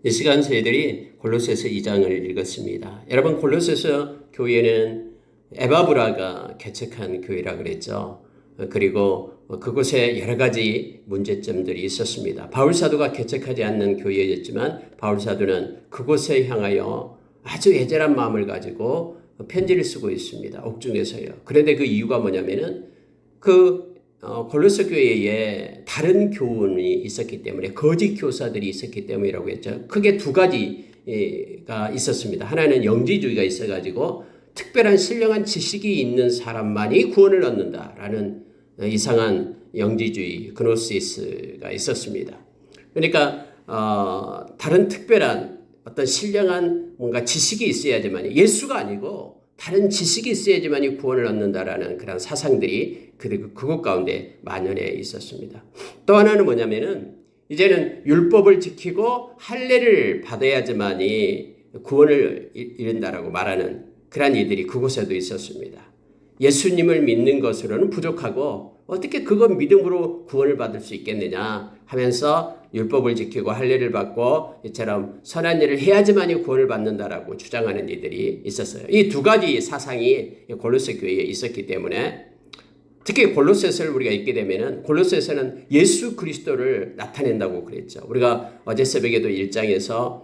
이 시간 저희들이 골로새서 2장을 읽었습니다. 여러분, 골로새서 교회는 에바브라가 개척한 교회라 그랬죠. 그리고 그곳에 여러 가지 문제점들이 있었습니다. 바울사도가 개척하지 않는 교회였지만 바울사도는 그곳에 향하여 아주 애절한 마음을 가지고 편지를 쓰고 있습니다. 옥중에서요. 그런데 그 이유가 뭐냐면은 골로새 교회에 다른 교훈이 있었기 때문에, 거짓 교사들이 있었기 때문이라고 했죠. 크게 두 가지가 있었습니다. 하나는 영지주의가 있어가지고 특별한 신령한 지식이 있는 사람만이 구원을 얻는다라는 이상한 영지주의, 그노시스가 있었습니다. 그러니까 다른 특별한 어떤 신령한 뭔가 지식이 있어야지만, 예수가 아니고 다른 지식이 있어야지만이 구원을 얻는다라는 그런 사상들이 그곳 가운데 만연해 있었습니다. 또 하나는 뭐냐면은 이제는 율법을 지키고 할례를 받아야지만이 구원을 이룬다라고 말하는 그런 이들이 그곳에도 있었습니다. 예수님을 믿는 것으로는 부족하고 어떻게 그것 믿음으로 구원을 받을 수 있겠느냐 하면서 율법을 지키고 할례를 받고 이처럼 선한 일을 해야지만이 구원을 받는다라고 주장하는 이들이 있었어요. 이 두 가지 사상이 골로새 교회에 있었기 때문에, 특히 골로새서를 우리가 읽게 되면은 골로새서는 예수 그리스도를 나타낸다고 그랬죠. 우리가 어제 새벽에도 1장에서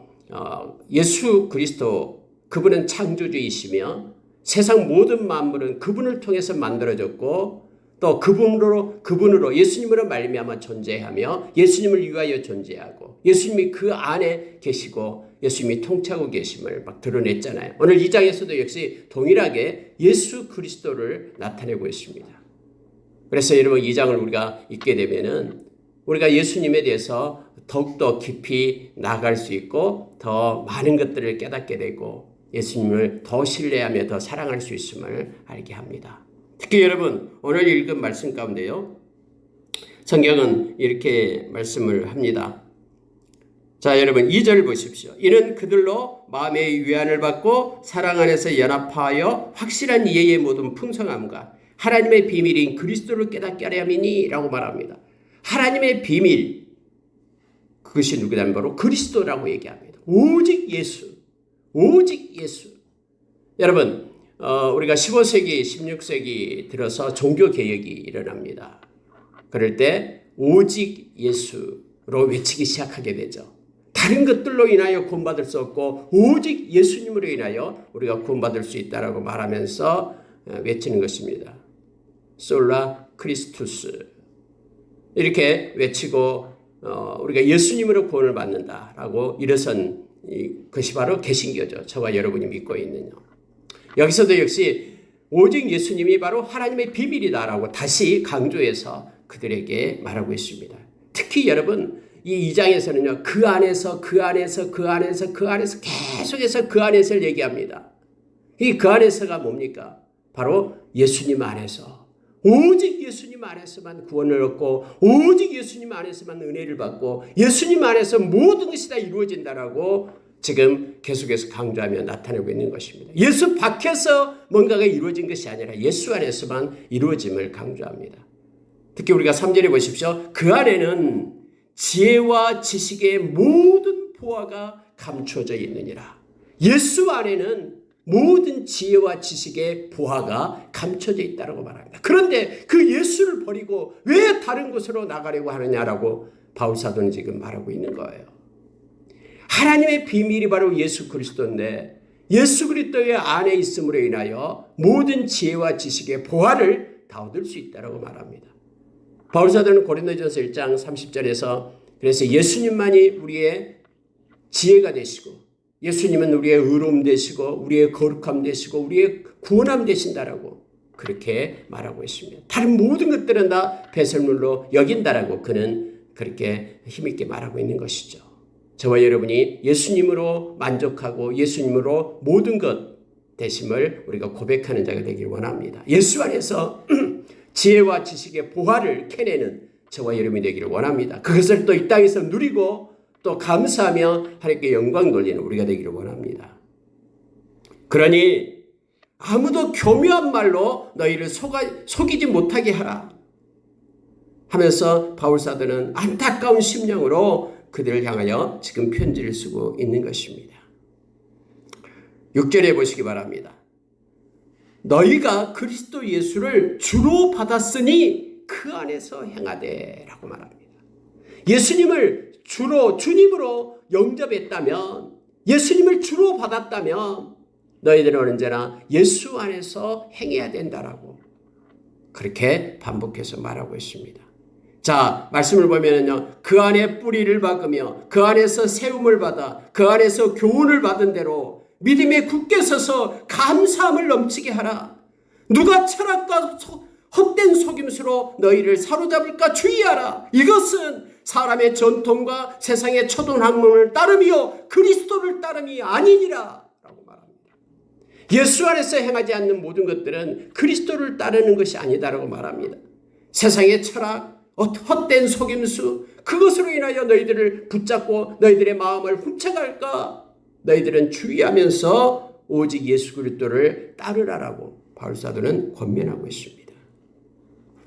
예수 그리스도, 그분은 창조주이시며 세상 모든 만물은 그분을 통해서 만들어졌고 또 그분으로 예수님으로 말미암아 존재하며 예수님을 위하여 존재하고 예수님이 그 안에 계시고 예수님이 통치하고 계심을 막 드러냈잖아요. 오늘 2장에서도 역시 동일하게 예수 그리스도를 나타내고 있습니다. 그래서 여러분, 2장을 우리가 읽게 되면은 우리가 예수님에 대해서 더욱더 깊이 나아갈 수 있고 더 많은 것들을 깨닫게 되고 예수님을 더 신뢰하며 더 사랑할 수 있음을 알게 합니다. 특히 여러분, 오늘 읽은 말씀 가운데요, 성경은 이렇게 말씀을 합니다. 자, 여러분 2절 보십시오. 이는 그들로 마음의 위안을 받고 사랑 안에서 연합하여 확실한 이해의 모든 풍성함과 하나님의 비밀인 그리스도를 깨닫게 하려 함이니 라고 말합니다. 하나님의 비밀, 그것이 누구냐면 바로 그리스도라고 얘기합니다. 오직 예수, 오직 예수. 여러분, 우리가 15세기, 16세기 들어서 종교개혁이 일어납니다. 그럴 때 오직 예수로 외치기 시작하게 되죠. 다른 것들로 인하여 구원받을 수 없고 오직 예수님으로 인하여 우리가 구원받을 수 있다라고 말하면서 외치는 것입니다. 솔라 크리스투스, 이렇게 외치고 우리가 예수님으로 구원을 받는다라고 일어선 것이 바로 개신교죠. 저와 여러분이 믿고 있는. 여기서도 역시 오직 예수님이 바로 하나님의 비밀이다라고 다시 강조해서 그들에게 말하고 있습니다. 특히 여러분, 이 2장에서는요, 그 안에서 계속해서 그 안에서를 얘기합니다. 이 그 안에서가 뭡니까? 바로 예수님 안에서, 오직 예수님 안에서만 구원을 얻고 오직 예수님 안에서만 은혜를 받고 예수님 안에서 모든 것이 다 이루어진다라고 지금 계속해서 강조하며 나타내고 있는 것입니다. 예수 밖에서 뭔가가 이루어진 것이 아니라 예수 안에서만 이루어짐을 강조합니다. 특히 우리가 3절에 보십시오. 그 안에는 지혜와 지식의 모든 보화가 감춰져 있느니라. 예수 안에는 모든 지혜와 지식의 보화가 감춰져 있다고 말합니다. 그런데 그 예수를 버리고 왜 다른 곳으로 나가려고 하느냐라고 바울사도는 지금 말하고 있는 거예요. 하나님의 비밀이 바로 예수 그리스도인데 예수 그리스도의 안에 있음으로 인하여 모든 지혜와 지식의 보화를 다 얻을 수 있다고 말합니다. 바울사도는 고린도전서 1장 30절에서 그래서 예수님만이 우리의 지혜가 되시고 예수님은 우리의 의로움 되시고 우리의 거룩함 되시고 우리의 구원함 되신다라고 그렇게 말하고 있습니다. 다른 모든 것들은 다 배설물로 여긴다라고 그는 그렇게 힘있게 말하고 있는 것이죠. 저와 여러분이 예수님으로 만족하고 예수님으로 모든 것 되심을 우리가 고백하는 자가 되길 원합니다. 예수 안에서 지혜와 지식의 보화를 캐내는 저와 여러분이 되기를 원합니다. 그것을 또 이 땅에서 누리고 또 감사하며 하나님께 영광 돌리는 우리가 되기를 원합니다. 그러니 아무도 교묘한 말로 너희를 속이지 못하게 하라 하면서 바울사도는 안타까운 심령으로 그들을 향하여 지금 편지를 쓰고 있는 것입니다. 6절에 보시기 바랍니다. 너희가 그리스도 예수를 주로 받았으니 그 안에서 행하되 라고 말합니다. 예수님을 주님으로 영접했다면, 예수님을 주로 받았다면 너희들은 언제나 예수 안에서 행해야 된다라고 그렇게 반복해서 말하고 있습니다. 자, 말씀을 보면요, 그 안에 뿌리를 박으며 그 안에서 세움을 받아 그 안에서 교훈을 받은 대로 믿음에 굳게 서서 감사함을 넘치게 하라. 누가 철학과 헛된 속임수로 너희를 사로잡을까 주의하라. 이것은 사람의 전통과 세상의 초등학문을 따름이요 그리스도를 따름이 아니니라 라고 말합니다. 예수 안에서 행하지 않는 모든 것들은 그리스도를 따르는 것이 아니다라고 말합니다. 세상의 철학, 헛된 속임수, 그것으로 인하여 너희들을 붙잡고 너희들의 마음을 훔쳐갈까? 너희들은 주의하면서 오직 예수 그리스도를 따르라라고 바울사도는 권면하고 있습니다.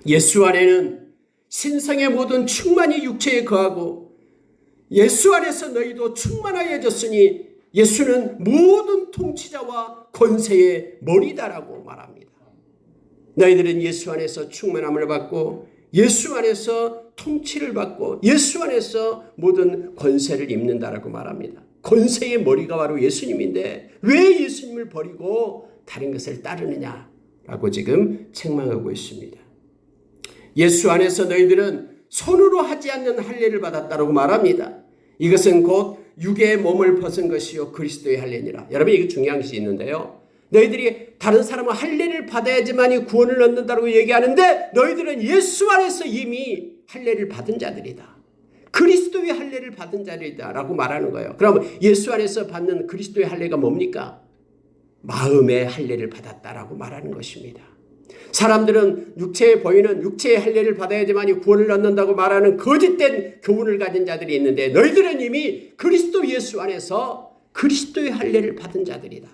예수 안에는 신성의 모든 충만이 육체에 거하고 예수 안에서 너희도 충만하여졌으니 예수는 모든 통치자와 권세의 머리다라고 말합니다. 너희들은 예수 안에서 충만함을 받고 예수 안에서 통치를 받고 예수 안에서 모든 권세를 입는다라고 말합니다. 권세의 머리가 바로 예수님인데 왜 예수님을 버리고 다른 것을 따르느냐라고 지금 책망하고 있습니다. 예수 안에서 너희들은 손으로 하지 않는 할례를 받았다고 말합니다. 이것은 곧 육의 몸을 벗은 것이요 그리스도의 할례니라. 여러분, 이게 중요한 것이 있는데요. 너희들이 다른 사람은 할례를 받아야지만이 구원을 얻는다고 얘기하는데 너희들은 예수 안에서 이미 할례를 받은 자들이다. 그리스도의 할례를 받은 자들이다 라고 말하는 거예요. 그럼 예수 안에서 받는 그리스도의 할례가 뭡니까? 마음의 할례를 받았다라고 말하는 것입니다. 사람들은 육체에 보이는 육체의 할례를 받아야지만이 구원을 얻는다고 말하는 거짓된 교훈을 가진 자들이 있는데 너희들은 이미 그리스도 예수 안에서 그리스도의 할례를 받은 자들이다.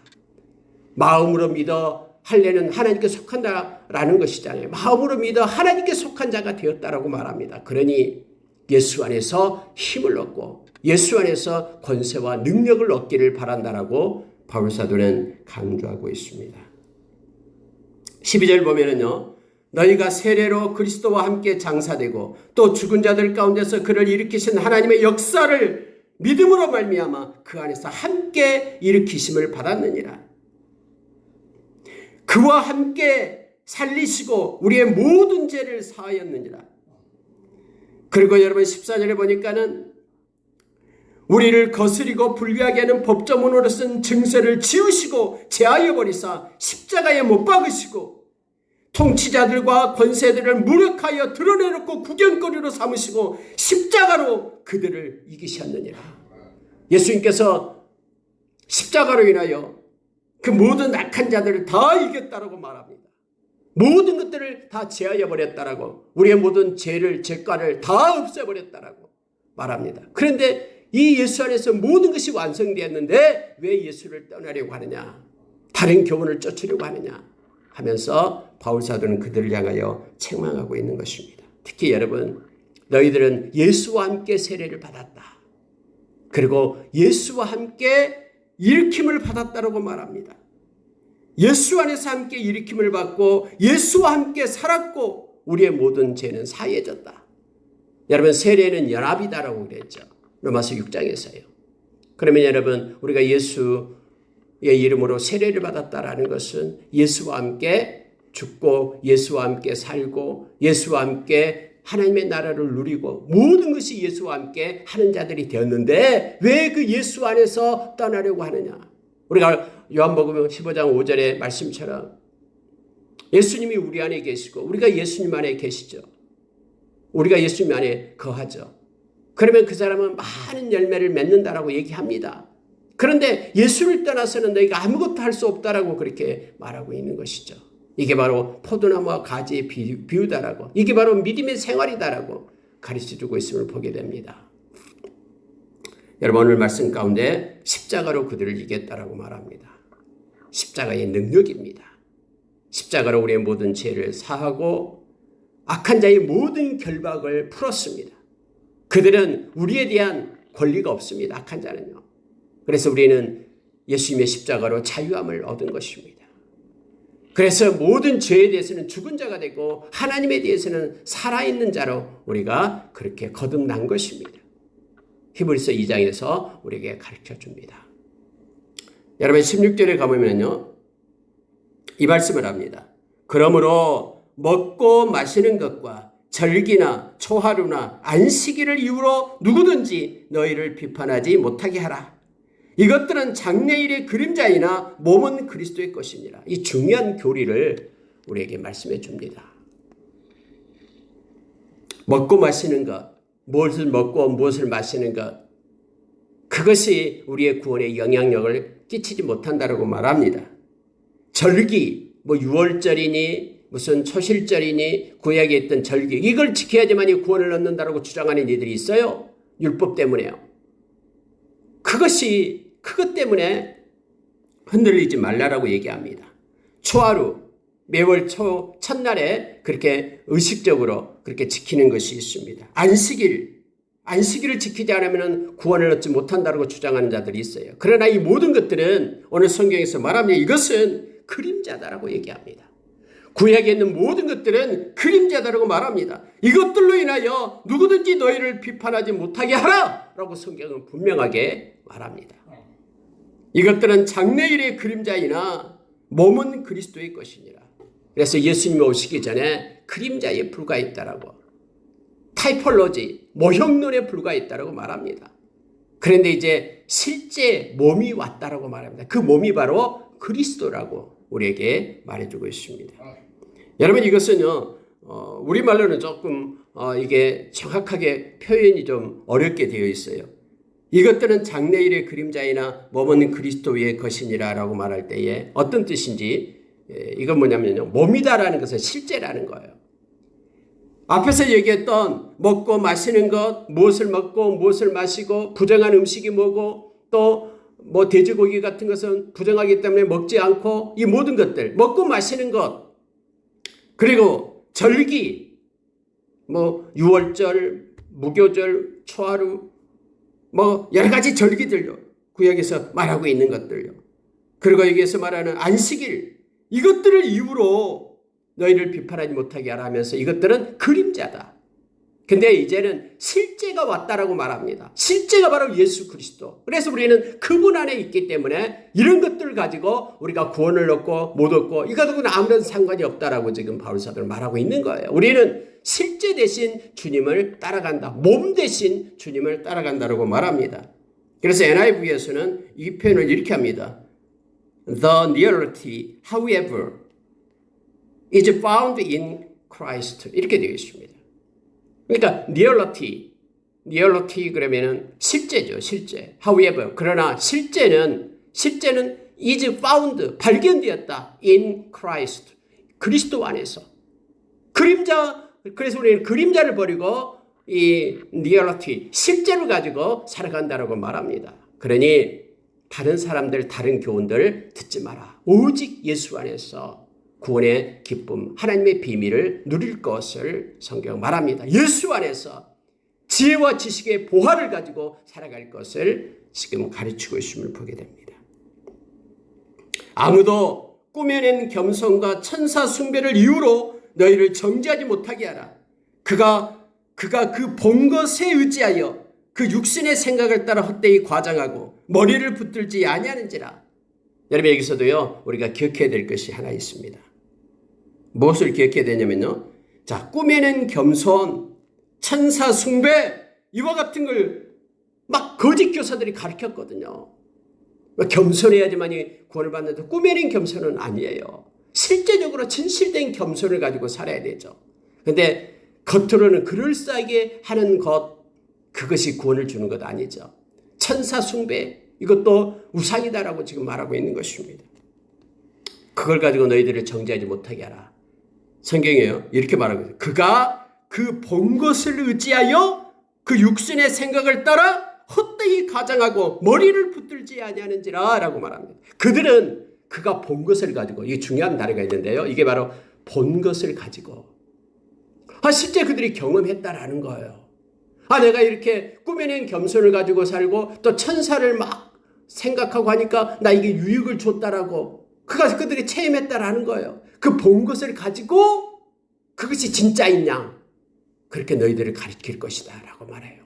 마음으로 믿어 할례는 하나님께 속한다라는 것이잖아요. 마음으로 믿어 하나님께 속한 자가 되었다라고 말합니다. 그러니 예수 안에서 힘을 얻고 예수 안에서 권세와 능력을 얻기를 바란다라고 바울사도는 강조하고 있습니다. 12절 보면은요, 너희가 세례로 그리스도와 함께 장사되고 또 죽은 자들 가운데서 그를 일으키신 하나님의 역사를 믿음으로 말미암아 그 안에서 함께 일으키심을 받았느니라. 그와 함께 살리시고 우리의 모든 죄를 사하였느니라. 그리고 여러분 14절에 보니까는 우리를 거스리고 불리하게 하는 법조문으로 쓴 증서를 지우시고 제하여 버리사 십자가에 못 박으시고 통치자들과 권세들을 무력하여 드러내놓고 구경거리로 삼으시고 십자가로 그들을 이기셨느니라. 예수님께서 십자가로 인하여 그 모든 악한 자들을 다 이겼다라고 말합니다. 모든 것들을 다 제하여 버렸다라고, 우리의 모든 죄과를 다 없애버렸다라고 말합니다. 그런데 이 예수 안에서 모든 것이 완성되었는데 왜 예수를 떠나려고 하느냐, 다른 교훈을 쫓으려고 하느냐 하면서 바울사도는 그들을 향하여 책망하고 있는 것입니다. 특히 여러분, 너희들은 예수와 함께 세례를 받았다. 그리고 예수와 함께 일으킴을 받았다라고 말합니다. 예수 안에서 함께 일으킴을 받고 예수와 함께 살았고 우리의 모든 죄는 사해졌다. 여러분, 세례는 연합이다라고 그랬죠. 로마서 6장에서요. 그러면 여러분, 우리가 예수의 이름으로 세례를 받았다라는 것은 예수와 함께 죽고 예수와 함께 살고 예수와 함께 하나님의 나라를 누리고 모든 것이 예수와 함께 하는 자들이 되었는데 왜 그 예수 안에서 떠나려고 하느냐. 우리가 요한복음 15장 5절의 말씀처럼 예수님이 우리 안에 계시고 우리가 예수님 안에 계시죠. 우리가 예수님 안에 거하죠. 그러면 그 사람은 많은 열매를 맺는다라고 얘기합니다. 그런데 예수를 떠나서는 너희가 아무것도 할 수 없다라고 그렇게 말하고 있는 것이죠. 이게 바로 포도나무와 가지의 비유다라고, 이게 바로 믿음의 생활이다라고 가르쳐주고 있음을 보게 됩니다. 여러분, 오늘 말씀 가운데 십자가로 그들을 이겼다라고 말합니다. 십자가의 능력입니다. 십자가로 우리의 모든 죄를 사하고 악한 자의 모든 결박을 풀었습니다. 그들은 우리에 대한 권리가 없습니다. 악한 자는요. 그래서 우리는 예수님의 십자가로 자유함을 얻은 것입니다. 그래서 모든 죄에 대해서는 죽은 자가 되고 하나님에 대해서는 살아있는 자로 우리가 그렇게 거듭난 것입니다. 히브리서 2장에서 우리에게 가르쳐줍니다. 여러분 16절에 가보면요. 이 말씀을 합니다. 그러므로 먹고 마시는 것과 절기나 초하루나 안식일을 이유로 누구든지 너희를 비판하지 못하게 하라. 이것들은 장래일의 그림자이나 몸은 그리스도의 것이니라. 이 중요한 교리를 우리에게 말씀해 줍니다. 먹고 마시는 것, 무엇을 먹고 무엇을 마시는 것, 그것이 우리의 구원에 영향력을 끼치지 못한다고 말합니다. 절기, 뭐 6월절이니 무슨 초실절이니 구약에 있던 절기, 이걸 지켜야지만 구원을 얻는다고 주장하는 이들이 있어요. 율법 때문에요. 그것 때문에 흔들리지 말라라고 얘기합니다. 초하루, 매월 첫날에 그렇게 의식적으로 그렇게 지키는 것이 있습니다. 안식일을 지키지 않으면 구원을 얻지 못한다고 주장하는 자들이 있어요. 그러나 이 모든 것들은 오늘 성경에서 말하면 이것은 그림자다라고 얘기합니다. 구약에 있는 모든 것들은 그림자다라고 말합니다. 이것들로 인하여 누구든지 너희를 비판하지 못하게 하라! 라고 성경은 분명하게 말합니다. 이것들은 장래일의 그림자이나 몸은 그리스도의 것이니라. 그래서 예수님이 오시기 전에 그림자에 불과했다라고, 타이폴로지, 모형론에 불과했다라고 말합니다. 그런데 이제 실제 몸이 왔다라고 말합니다. 그 몸이 바로 그리스도라고 우리에게 말해주고 있습니다. 여러분 이것은요, 우리말로는 조금 이게 정확하게 표현이 좀 어렵게 되어 있어요. 이것들은 장래일의 그림자이나 몸은 그리스도의 것이니라 라고 말할 때에 어떤 뜻인지, 이건 뭐냐면요, 몸이다라는 것은 실제라는 거예요. 앞에서 얘기했던 먹고 마시는 것, 무엇을 먹고 무엇을 마시고 부정한 음식이 뭐고 또 뭐 돼지고기 같은 것은 부정하기 때문에 먹지 않고, 이 모든 것들, 먹고 마시는 것, 그리고 절기, 뭐 6월절, 무교절, 초하루, 뭐 여러 가지 절기들요, 구약에서 말하고 있는 것들요, 그리고 여기에서 말하는 안식일, 이것들을 이유로 너희를 비판하지 못하게 하라 하면서 이것들은 그림자다. 근데 이제는 실제가 왔다라고 말합니다. 실제가 바로 예수 그리스도. 그래서 우리는 그분 안에 있기 때문에 이런 것들을 가지고 우리가 구원을 얻고 못 얻고 이거하고는 아무런 상관이 없다라고 지금 바울 사도는 말하고 있는 거예요. 우리는 실제 대신 주님을 따라간다. 몸 대신 주님을 따라간다라고 말합니다. 그래서 NIV에서는 이 표현을 이렇게 합니다. The reality, however, is found in Christ. 이렇게 되어 있습니다. 그러니까 reality 그러면은 실제죠, 실제. However, 그러나 실제는 is found, 발견되었다. in Christ, 그리스도 안에서. 그래서 우리는 그림자를 버리고 이 reality, 실제를 가지고 살아간다라고 말합니다. 그러니 다른 사람들, 다른 교훈들 듣지 마라. 오직 예수 안에서 구원의 기쁨, 하나님의 비밀을 누릴 것을 성경 말합니다. 예수 안에서 지혜와 지식의 보화를 가지고 살아갈 것을 지금 가르치고 있음을 보게 됩니다. 아무도 꾸며낸 겸손과 천사 숭배를 이유로 너희를 정죄하지 못하게 하라. 그가 그 본 것에 의지하여 그 육신의 생각을 따라 헛되이 과장하고 머리를 붙들지 아니하는지라. 여러분 여기서도요, 우리가 기억해야 될 것이 하나 있습니다. 무엇을 기억해야 되냐면요, 자, 꾸며낸 겸손, 천사 숭배, 이와 같은 걸 막 거짓 교사들이 가르쳤거든요. 겸손해야지만이 구원을 받는데 꾸며낸 겸손은 아니에요. 실제적으로 진실된 겸손을 가지고 살아야 되죠. 그런데 겉으로는 그럴싸하게 하는 것, 그것이 구원을 주는 것 아니죠. 천사 숭배, 이것도 우상이다라고 지금 말하고 있는 것입니다. 그걸 가지고 너희들을 정죄하지 못하게 하라. 성경이에요. 이렇게 말하고 있어요. 그가 그 본 것을 의지하여 그 육신의 생각을 따라 헛되이 가장하고 머리를 붙들지 아니하는지라 라고 말합니다. 그들은 그가 본 것을 가지고, 이게 중요한 단어가 있는데요, 이게 바로 본 것을 가지고 실제 그들이 경험했다라는 거예요. 내가 이렇게 꾸며낸 겸손을 가지고 살고 또 천사를 막 생각하고 하니까 나에게 유익을 줬다라고 그들이 체험했다라는 거예요. 그 본 것을 가지고 그것이 진짜인 양 그렇게 너희들을 가르칠 것이다 라고 말해요.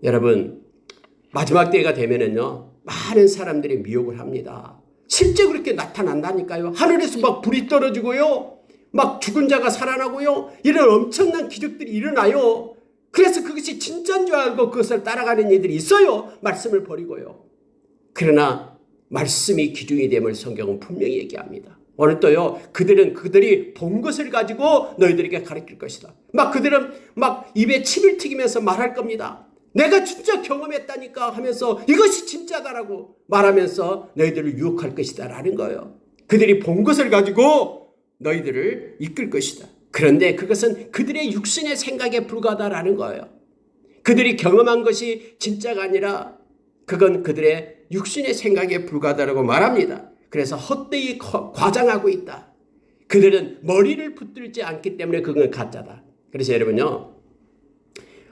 여러분 마지막 때가 되면은요 많은 사람들이 미혹을 합니다. 실제 그렇게 나타난다니까요. 하늘에서 막 불이 떨어지고요. 막 죽은 자가 살아나고요. 이런 엄청난 기적들이 일어나요. 그래서 그것이 진짜인 줄 알고 그것을 따라가는 이들이 있어요. 말씀을 버리고요. 그러나 말씀이 기준이 됨을 성경은 분명히 얘기합니다. 오늘 또요 그들이 본 것을 가지고 너희들에게 가르칠 것이다. 그들은 입에 침을 튀기면서 말할 겁니다. 내가 진짜 경험했다니까 하면서 이것이 진짜다라고 말하면서 너희들을 유혹할 것이다 라는 거예요. 그들이 본 것을 가지고 너희들을 이끌 것이다. 그런데 그것은 그들의 육신의 생각에 불과하다라는 거예요. 그들이 경험한 것이 진짜가 아니라 그건 그들의 육신의 생각에 불과하다라고 말합니다. 그래서 헛되이 과장하고 있다. 그들은 머리를 붙들지 않기 때문에 그건 가짜다. 그래서 여러분요.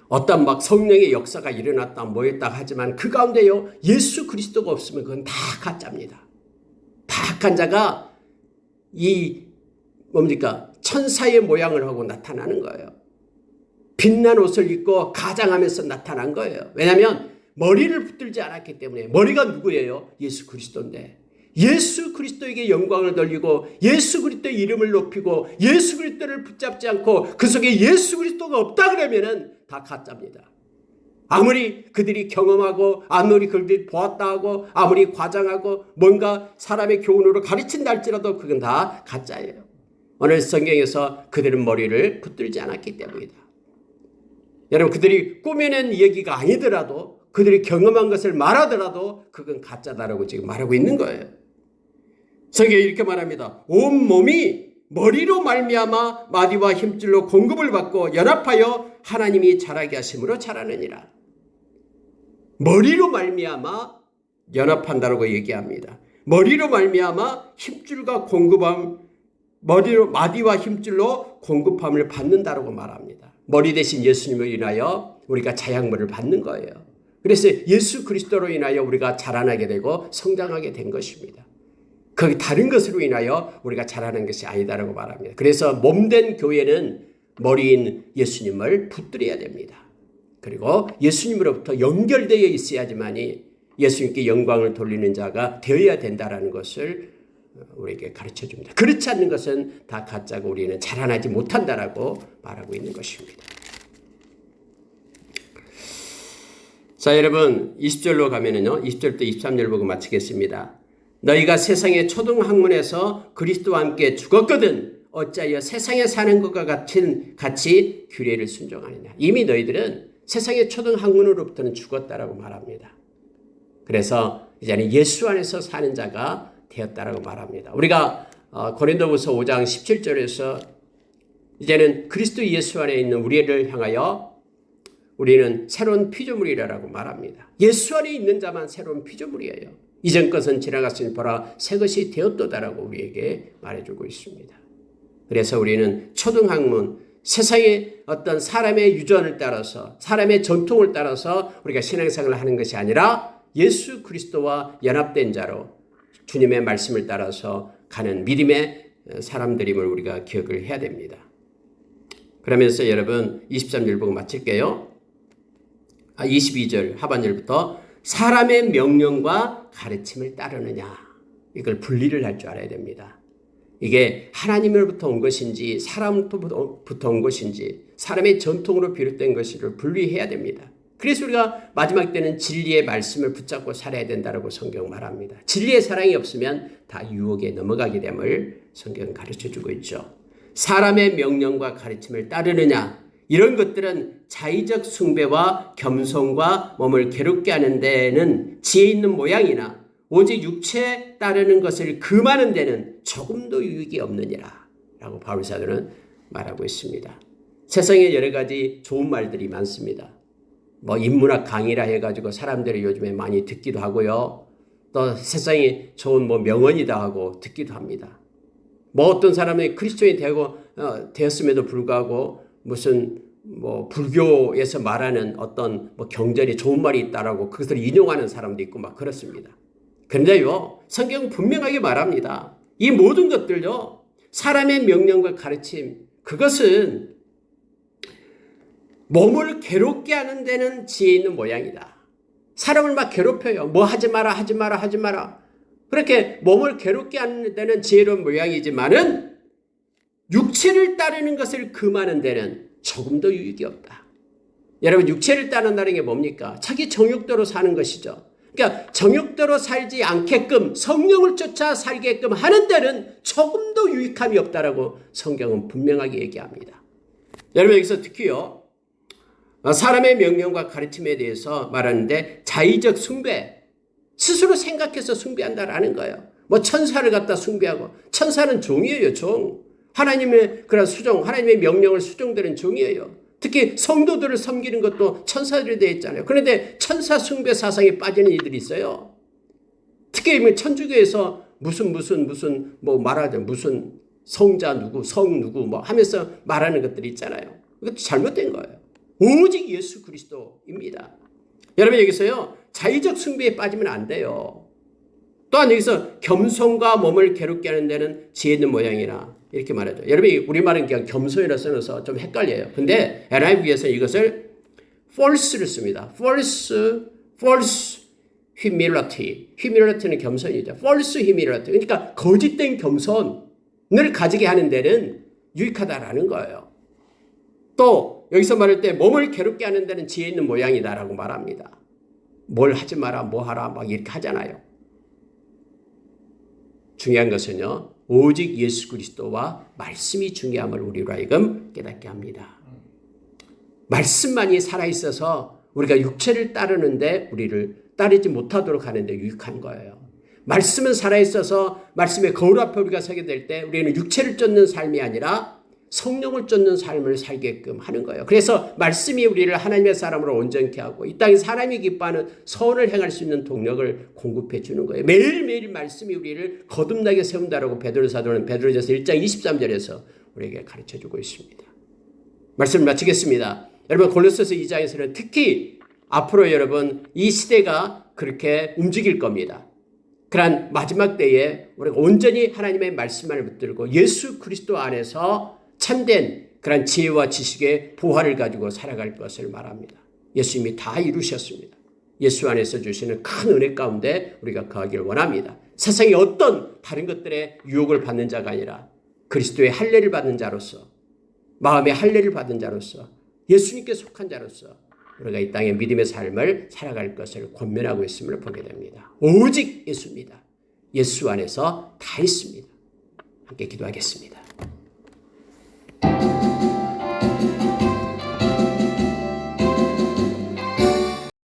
어떤 성령의 역사가 일어났다 뭐였다 하지만 그 가운데요 예수 그리스도가 없으면 그건 다 가짜입니다. 다 악한 자가 천사의 모양을 하고 나타나는 거예요. 빛난 옷을 입고 가장하면서 나타난 거예요. 왜냐하면 머리를 붙들지 않았기 때문에. 머리가 누구예요? 예수 그리스도인데 예수 그리스도에게 영광을 돌리고 예수 그리스도의 이름을 높이고 예수 그리스도를 붙잡지 않고 그 속에 예수 그리스도가 없다 그러면은 다 가짜입니다. 아무리 그들이 경험하고 아무리 그들이 보았다 하고 아무리 과장하고 뭔가 사람의 교훈으로 가르친다 할지라도 그건 다 가짜예요. 오늘 성경에서 그들은 머리를 붙들지 않았기 때문이다. 여러분 그들이 꾸며낸 얘기가 아니더라도 그들이 경험한 것을 말하더라도 그건 가짜다라고 지금 말하고 있는 거예요. 성경이 이렇게 말합니다. 온 몸이 머리로 말미암아 마디와 힘줄로 공급을 받고 연합하여 하나님이 자라게 하심으로 자라느니라. 머리로 말미암아 연합한다라고 얘기합니다. 머리로 말미암아 힘줄과 공급함, 머리로 마디와 힘줄로 공급함을 받는다라고 말합니다. 머리 대신 예수님을 인하여 우리가 자양물을 받는 거예요. 그래서 예수 그리스도로 인하여 우리가 자라나게 되고 성장하게 된 것입니다. 그 다른 것으로 인하여 우리가 자라는 것이 아니다라고 말합니다. 그래서 몸된 교회는 머리인 예수님을 붙들어야 됩니다. 그리고 예수님으로부터 연결되어 있어야지만이 예수님께 영광을 돌리는 자가 되어야 된다라는 것을 우리에게 가르쳐 줍니다. 그렇지 않는 것은 다 가짜고 우리는 자라나지 못한다라고 말하고 있는 것입니다. 자, 여러분 20절로 가면은요. 20절부터 23절 보고 마치겠습니다. 너희가 세상의 초등학문에서 그리스도와 함께 죽었거든 어찌하여 세상에 사는 것과 같이 규례를 순종하느냐. 이미 너희들은 세상의 초등학문으로부터는 죽었다라고 말합니다. 그래서 이제는 예수 안에서 사는 자가 되었다라고 말합니다. 우리가 고린도후서 5장 17절에서 이제는 그리스도 예수 안에 있는 우리를 향하여 우리는 새로운 피조물이라고 말합니다. 예수 안에 있는 자만 새로운 피조물이에요. 이전 것은 지나갔으니 보라 새 것이 되었도다라고 우리에게 말해주고 있습니다. 그래서 우리는 초등학문, 세상의 어떤 사람의 유전을 따라서 사람의 전통을 따라서 우리가 신앙생활을 하는 것이 아니라 예수 그리스도와 연합된 자로 주님의 말씀을 따라서 가는 믿음의 사람들임을 우리가 기억을 해야 됩니다. 그러면서 여러분 23절 보고 마칠게요. 22절 하반절부터 사람의 명령과 가르침을 따르느냐. 이걸 분리를 할 줄 알아야 됩니다. 이게 하나님으로부터 온 것인지 사람부터 온 것인지 사람의 전통으로 비롯된 것을 분리해야 됩니다. 그래서 우리가 마지막 때는 진리의 말씀을 붙잡고 살아야 된다고 성경 말합니다. 진리의 사랑이 없으면 다 유혹에 넘어가게 됨을 성경은 가르쳐주고 있죠. 사람의 명령과 가르침을 따르느냐. 이런 것들은 자의적 숭배와 겸손과 몸을 괴롭게 하는 데는 지혜 있는 모양이나 오직 육체에 따르는 것을 금하는 데는 조금도 유익이 없느니라 라고 바울사도는 말하고 있습니다. 세상에 여러 가지 좋은 말들이 많습니다. 인문학 강의라 해가지고 사람들이 요즘에 많이 듣기도 하고요. 또 세상에 좋은 명언이다 하고 듣기도 합니다. 어떤 사람이 그리스도인이 되었음에도 불구하고 무슨 뭐 불교에서 말하는 어떤 뭐 경전이 좋은 말이 있다라고 그것을 인용하는 사람도 있고 막 그렇습니다. 그런데요, 성경은 분명하게 말합니다. 이 모든 것들요, 사람의 명령과 가르침, 그것은 몸을 괴롭게 하는 데는 지혜 있는 모양이다. 사람을 막 괴롭혀요. 뭐 하지 마라, 하지 마라, 하지 마라. 그렇게 몸을 괴롭게 하는 데는 지혜로운 모양이지만은 육체를 따르는 것을 금하는 데는 조금도 유익이 없다. 여러분, 육체를 따른다는 게 뭡니까? 자기 정욕대로 사는 것이죠. 그러니까 정욕대로 살지 않게끔 성령을 쫓아 살게끔 하는 데는 조금도 유익함이 없다라고 성경은 분명하게 얘기합니다. 여러분, 여기서 특히요, 사람의 명령과 가르침에 대해서 말하는데 자의적 숭배, 스스로 생각해서 숭배한다라는 거예요. 뭐 천사를 갖다 숭배하고, 천사는 종이에요, 종. 하나님의 그런 수종, 하나님의 명령을 수종되는 종이에요. 특히 성도들을 섬기는 것도 천사들이 되어 있잖아요. 그런데 천사 숭배 사상에 빠지는 이들이 있어요. 특히 천주교에서 무슨 뭐 말하죠. 무슨 성자 누구, 성 누구 뭐 하면서 말하는 것들이 있잖아요. 이것도 잘못된 거예요. 오직 예수 그리스도입니다. 여러분, 여기서요, 자의적 숭배에 빠지면 안 돼요. 또한 여기서 겸손과 몸을 괴롭게 하는 데는 지혜 있는 모양이라 이렇게 말하죠. 여러분이 우리말은 그냥 겸손이라 써서 좀 헷갈려요. 근데 NIV에서 이것을 false를 씁니다. false humility. humility는 겸손이죠. false humility. 그러니까 거짓된 겸손을 가지게 하는 데는 유익하다라는 거예요. 또 여기서 말할 때 몸을 괴롭게 하는 데는 지혜 있는 모양이다라고 말합니다. 뭘 하지 마라, 뭐 하라 막 이렇게 하잖아요. 중요한 것은요, 오직 예수 그리스도와 말씀이 중요함을 우리로 하여금 깨닫게 합니다. 말씀만이 살아있어서 우리가 육체를 따르는데 우리를 따르지 못하도록 하는데 유익한 거예요. 말씀은 살아있어서 말씀의 거울 앞에 우리가 서게 될 때 우리는 육체를 쫓는 삶이 아니라 성령을 쫓는 삶을 살게끔 하는 거예요. 그래서 말씀이 우리를 하나님의 사람으로 온전케 하고 이 땅에 사람이 기뻐하는 선을 행할 수 있는 동력을 공급해 주는 거예요. 매일매일 말씀이 우리를 거듭나게 세운다라고 베드로 사도는 베드로전서 1장 23절에서 우리에게 가르쳐주고 있습니다. 말씀을 마치겠습니다. 여러분, 골로새서 2장에서는 특히 앞으로 여러분 이 시대가 그렇게 움직일 겁니다. 그러한 마지막 때에 우리가 온전히 하나님의 말씀만을 붙들고 예수 그리스도 안에서 참된 그런 지혜와 지식의 보화를 가지고 살아갈 것을 말합니다. 예수님이 다 이루셨습니다. 예수 안에서 주시는 큰 은혜 가운데 우리가 거하기를 원합니다. 세상의 어떤 다른 것들의 유혹을 받는 자가 아니라 그리스도의 할례를 받는 자로서, 마음의 할례를 받은 자로서, 예수님께 속한 자로서 우리가 이 땅의 믿음의 삶을 살아갈 것을 권면하고 있음을 보게 됩니다. 오직 예수입니다. 예수 안에서 다 있습니다. 함께 기도하겠습니다.